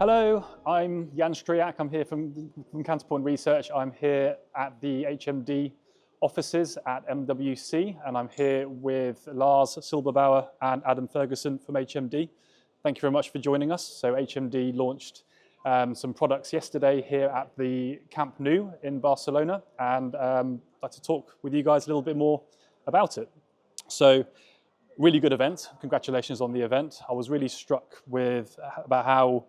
Hello, I'm Stryiak. I'm here from Counterpoint Research. I'm here at the HMD offices at MWC, and I'm here with Lars, Silberbauer, and Adam Ferguson from HMD. Thank you very much for joining us. So HMD launched some products yesterday here at the Camp Nou in Barcelona, and I'd like to talk with you guys a little bit more about it. So, really good event. Congratulations on the event. I was really struck about how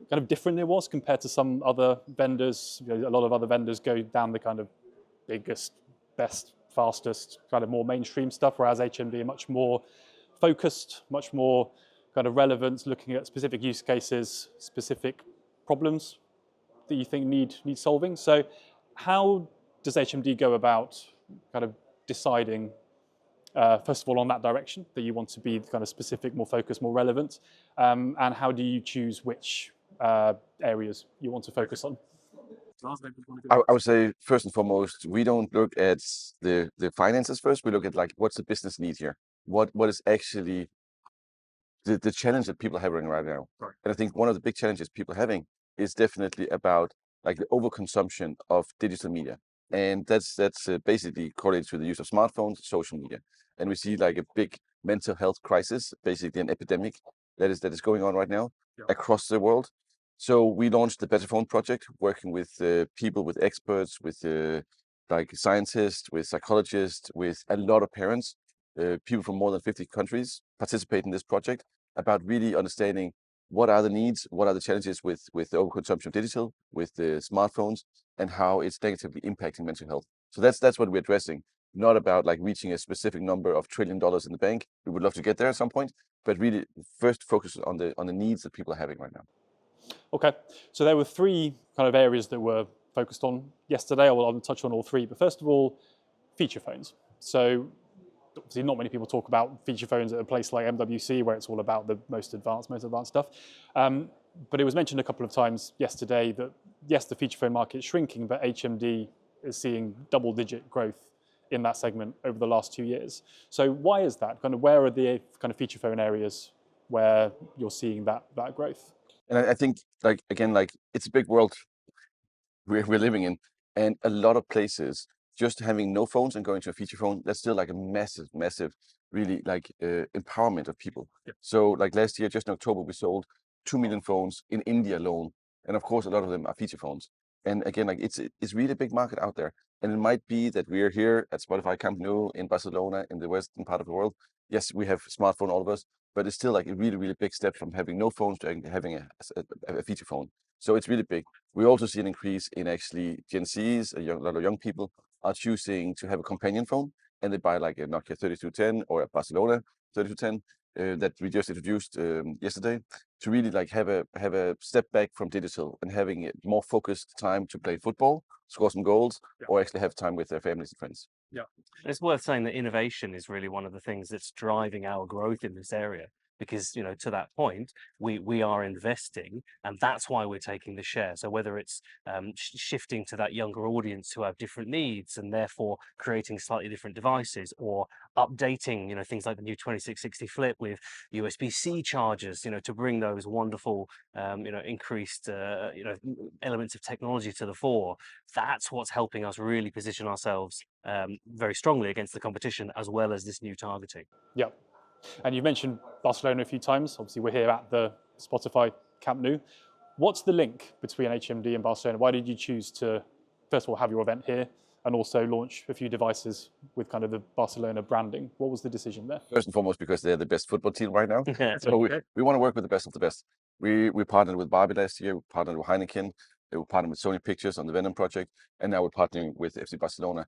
kind of different it was compared to some other vendors. A lot of other vendors go down the kind of biggest, best, fastest, kind of more mainstream stuff, whereas HMD are much more focused, much more kind of relevant, looking at specific use cases, specific problems that you think need solving. So how does HMD go about kind of deciding, first of all, on that direction that you want to be kind of specific, more focused, more relevant, and how do you choose which areas you want to focus on? I would say first and foremost, we don't look at the finances first. We look at like what's the business need here. What is actually the challenge that people are having right now. Right. And I think one of the big challenges people are having is definitely about like the overconsumption of digital media, and that's basically correlated to the use of smartphones, social media, and we see like a big mental health crisis, basically an epidemic that is going on right now across the world. So we launched the Better Phone project, working with people, with experts, with like scientists, with psychologists, with a lot of parents, people from more than 50 countries participate in this project about really understanding what are the needs, what are the challenges with the overconsumption of digital, with the smartphones, and how it's negatively impacting mental health. So that's what we're addressing. Not about like reaching a specific number of $1 trillion in the bank. We would love to get there at some point, but really first focus on the needs that people are having right now. Okay, so there were three kind of areas that were focused on yesterday. I'll touch on all three, but first of all, feature phones. So obviously not many people talk about feature phones at a place like MWC where it's all about the most advanced stuff. But it was mentioned a couple of times yesterday that yes, the feature phone market is shrinking, but HMD is seeing double-digit growth in that segment over the last 2 years. So why is that? Kind of where are the kind of feature phone areas where you're seeing that growth? And I think, like, again, like it's a big world we're living in, and a lot of places just having no phones and going to a feature phone, that's still like a massive, really like empowerment of people. Yeah. So like last year, just in October, we sold 2 million phones in India alone, and of course, a lot of them are feature phones. And again, like it's really a big market out there, and it might be that we're here at Spotify Camp Nou in Barcelona, in the western part of the world. Yes, we have smartphone, all of us, but it's still like a really big step from having no phones to having a feature phone. So it's really big. We also see an increase in actually Gen Zs, a lot of young people are choosing to have a companion phone, and they buy like a Nokia 3210 or a Barcelona 3210 that we just introduced yesterday, to really like have a step back from digital and having a more focused time to play football, score some goals, or actually have time with their families and friends. Yeah. It's worth saying that innovation is really one of the things that's driving our growth in this area, because, you know, to that point, we are investing, and that's why we're taking the share. So whether it's shifting to that younger audience who have different needs and therefore creating slightly different devices, or updating, you know, things like the new 2660 Flip with USB-C chargers, you know, to bring those wonderful, you know, increased, you know, elements of technology to the fore. That's what's helping us really position ourselves very strongly against the competition, as well as this new targeting. Yeah. And you've mentioned Barcelona a few times. Obviously, we're here at the Spotify Camp Nou. What's the link between HMD and Barcelona? Why did you choose to, first of all, have your event here and also launch a few devices with kind of the Barcelona branding? What was the decision there? First and foremost, because they're the best football team right now. So we want to work with the best of the best. We partnered with Barbie last year, we partnered with Heineken, we partnered with Sony Pictures on the Venom project, and now we're partnering with FC Barcelona.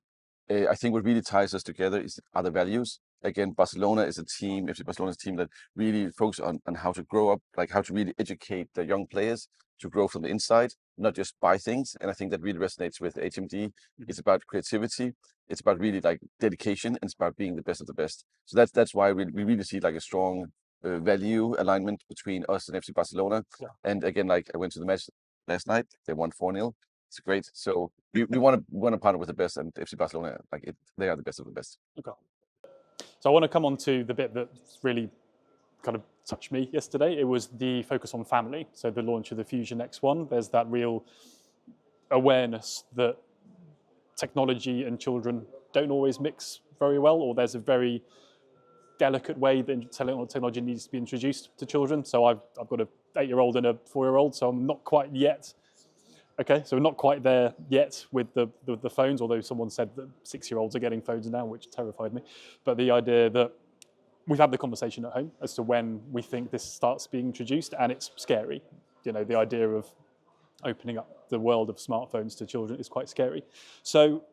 I think what really ties us together are the values. Again, Barcelona is a team, FC Barcelona is a team that really focuses on how to grow up, like how to really educate the young players to grow from the inside, not just buy things. And I think that really resonates with HMD. It's about creativity. It's about really like dedication, and it's about being the best of the best. So that's why we really see like a strong value alignment between us and FC Barcelona. Yeah. And again, like I went to the match last night, they won 4-0. It's great. So we want to partner with the best, and FC Barcelona, they are the best of the best. Okay. So I want to come on to the bit that really kind of touched me yesterday. It was the focus on family. So the launch of the Fusion X1, there's that real awareness that technology and children don't always mix very well, or there's a very delicate way that technology needs to be introduced to children. So I've got an 8-year-old and a 4-year-old, so I'm not quite yet. Okay, so we're not quite there yet with the phones, although someone said that 6-year-olds are getting phones now, which terrified me. But the idea that we've had the conversation at home as to when we think this starts being introduced, and it's scary. You know, the idea of opening up the world of smartphones to children is quite scary. So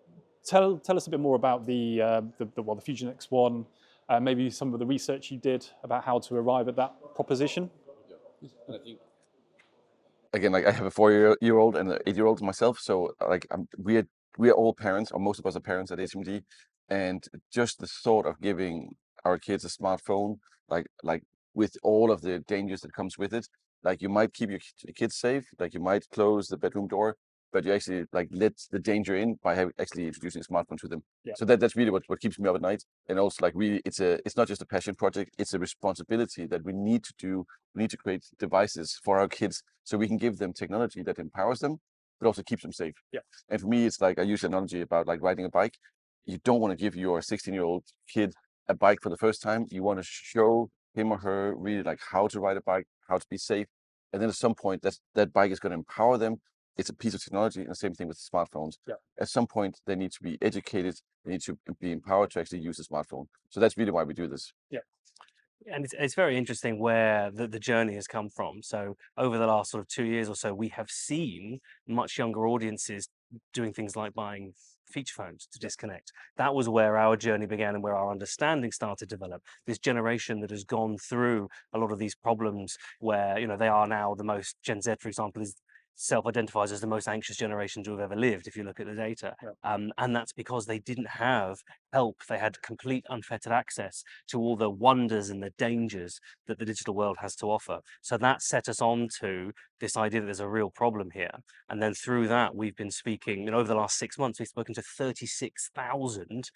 tell us a bit more about the Fusion X1, maybe some of the research you did about how to arrive at that proposition. And I think, again, like I have a 4-year-old and an 8-year-old myself, so like we are all parents, or most of us are parents at HMD, and just the thought of giving our kids a smartphone, like with all of the dangers that comes with it, like you might keep your kids safe, like you might close the bedroom door, but you actually like let the danger in by actually introducing a smartphone to them. Yeah. So that's really what keeps me up at night. And also like it's not just a passion project, it's a responsibility that we need to do. We need to create devices for our kids so we can give them technology that empowers them, but also keeps them safe. Yeah. And for me, it's like I use an analogy about like riding a bike. You don't want to give your 16-year-old kid a bike for the first time. You want to show him or her really like how to ride a bike, how to be safe. And then at some point that bike is going to empower them. It's a piece of technology, and the same thing with smartphones. Yeah. At some point, they need to be educated. They need to be empowered to actually use a smartphone. So that's really why we do this. Yeah. And it's very interesting where the journey has come from. So over the last sort of 2 years or so, we have seen much younger audiences doing things like buying feature phones to disconnect. That was where our journey began and where our understanding started to develop. This generation that has gone through a lot of these problems where, you know, they are now the most, Gen Z, for example, is self-identifies as the most anxious generation to have ever lived, if you look at the data. Yeah. And that's because they didn't have help. They had complete unfettered access to all the wonders and the dangers that the digital world has to offer. So that set us on to this idea that there's a real problem here. And then through that, we've been speaking, you know, over the last 6 months, we've spoken to 36,000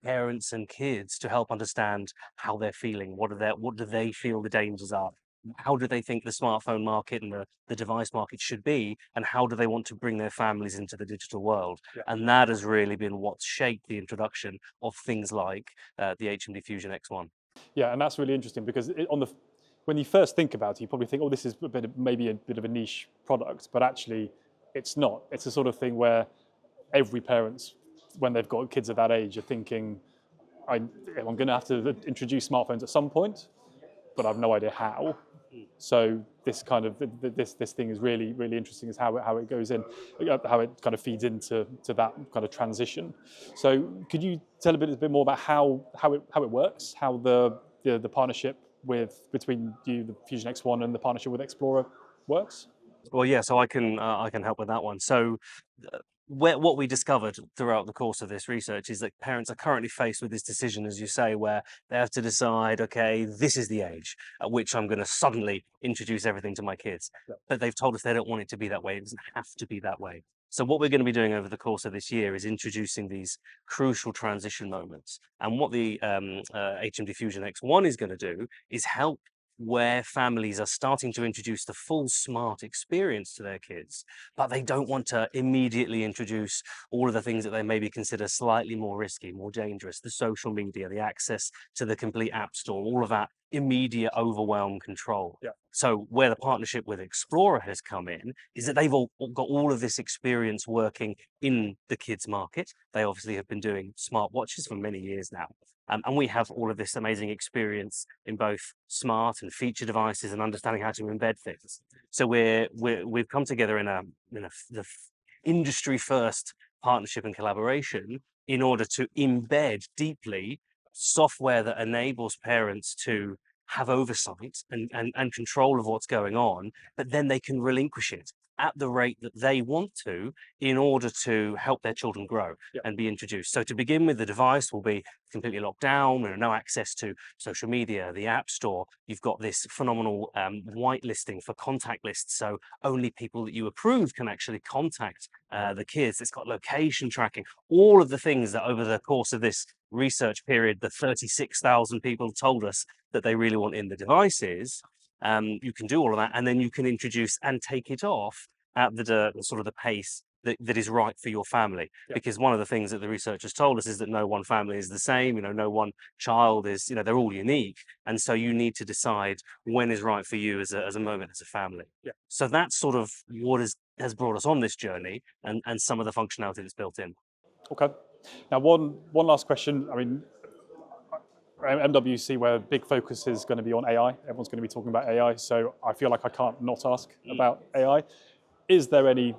parents and kids to help understand how they're feeling. What do they feel the dangers are? How do they think the smartphone market and the device market should be, and how do they want to bring their families into the digital world? Yeah. And that has really been what's shaped the introduction of things like the HMD Fusion X1. Yeah, and that's really interesting because when you first think about it, you probably think, oh, this is maybe a bit of a niche product, but actually it's not. It's the sort of thing where every parent, when they've got kids of that age, are thinking, I'm going to have to introduce smartphones at some point, but I've no idea how. So this kind of this thing is really interesting, is how it goes in, how it kind of feeds into that kind of transition. So could you tell a bit more about how it works, how the partnership between the Fusion X1 and the partnership with Explorer works? Well, yeah, so I can help with that one. So what we discovered throughout the course of this research is that parents are currently faced with this decision, as you say, where they have to decide, okay, this is the age at which I'm going to suddenly introduce everything to my kids. Yeah. But they've told us they don't want it to be that way. It doesn't have to be that way. So what we're going to be doing over the course of this year is introducing these crucial transition moments. And what the HMD Fusion X1 is going to do is help where families are starting to introduce the full smart experience to their kids, but they don't want to immediately introduce all of the things that they maybe consider slightly more risky, more dangerous, the social media, the access to the complete app store, all of that immediate overwhelm control. Yeah. So where the partnership with Explorer has come in is that they've all got all of this experience working in the kids market. They obviously have been doing smartwatches for many years now. And we have all of this amazing experience in both smart and feature devices and understanding how to embed things. So we've come together in the industry first partnership and collaboration in order to embed deeply software that enables parents to have oversight and control of what's going on, but then they can relinquish it at the rate that they want to in order to help their children grow Yeah. and be introduced. So to begin with, the device will be completely locked down, no access to social media, the app store. You've got this phenomenal whitelisting for contact lists, so only people that you approve can actually contact the kids. It's got location tracking, all of the things that over the course of this research period, the 36,000 people told us that they really want in the devices. You can do all of that, and then you can introduce and take it off at the sort of the pace that is right for your family. Yeah. Because one of the things that the researchers told us is that no one family is the same. No one child is, they're all unique, and so you need to decide when is right for you as a moment, as a family. Yeah. So that's sort of what has brought us on this journey, and some of the functionality that's built in. Okay. Now, one last question. I mean, MWC, where a big focus is going to be on AI. Everyone's going to be talking about AI, so I feel like I can't not ask about AI. Is there any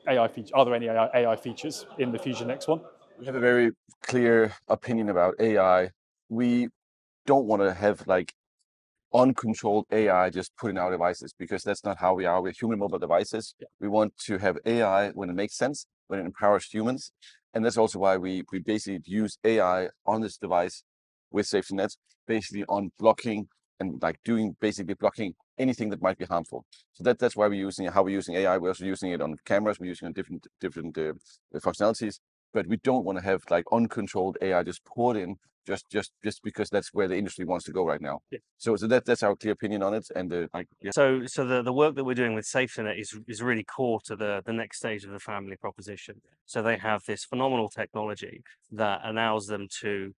AI feature? Are there any AI features in the Fusion X1? We have a very clear opinion about AI. We don't want to have like uncontrolled AI just put in our devices, because that's not how we are. We're human mobile devices. Yeah. We want to have AI when it makes sense, when it empowers humans. And that's also why we basically use AI on this device with safety nets, basically on blocking and like basically blocking anything that might be harmful. So that's why we're using how we're using AI. We're also using it on cameras. We're using it on different functionalities. But we don't want to have like uncontrolled AI just poured in just because that's where the industry wants to go right now. Yeah. So that's our clear opinion on it. And yeah. So the work that we're doing with SafetyNet is really core to the next stage of the family proposition. So they have this phenomenal technology that allows them to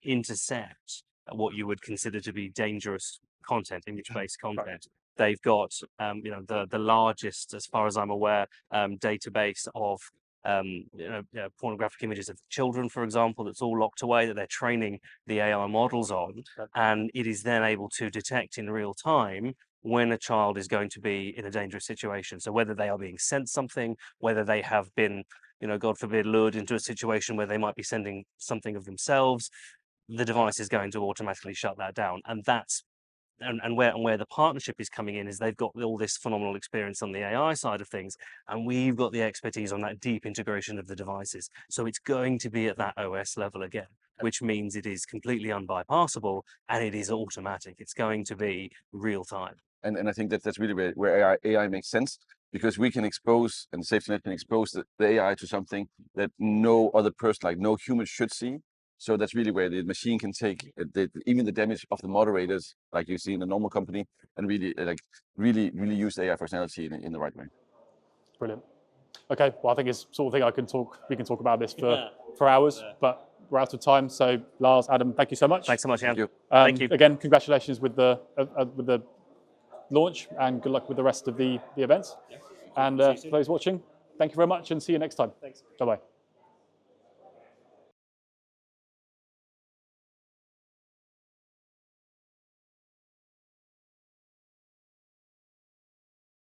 intercept what you would consider to be dangerous content, image-based content. Right. They've got the largest, as far as I'm aware, database of pornographic images of children, for example, that's all locked away, that they're training the AI models on, and it is then able to detect in real time when a child is going to be in a dangerous situation. So whether they are being sent something, whether they have been, God forbid, lured into a situation where they might be sending something of themselves, the device is going to automatically shut that down. And that's where the partnership is coming in is they've got all this phenomenal experience on the AI side of things, and we've got the expertise on that deep integration of the devices. So it's going to be at that OS level again, which means it is completely unbypassable and it is automatic. It's going to be real time. And I think that's really where AI makes sense, because we can expose, and SafetyNet can expose the AI to something that no other person, like no human, should see. So that's really where the machine can take even the damage of the moderators, like you see in a normal company, and really use AI functionality in the right way. Brilliant. Okay, well, I think it's sort of thing we can talk about this for hours, but we're out of time. So Lars, Adam, thank you so much. Thanks so much, Jan. Thank you. Thank you. Again, congratulations with the launch, and good luck with the rest of the events. And for those watching, thank you very much, and see you next time. Thanks. Bye-bye.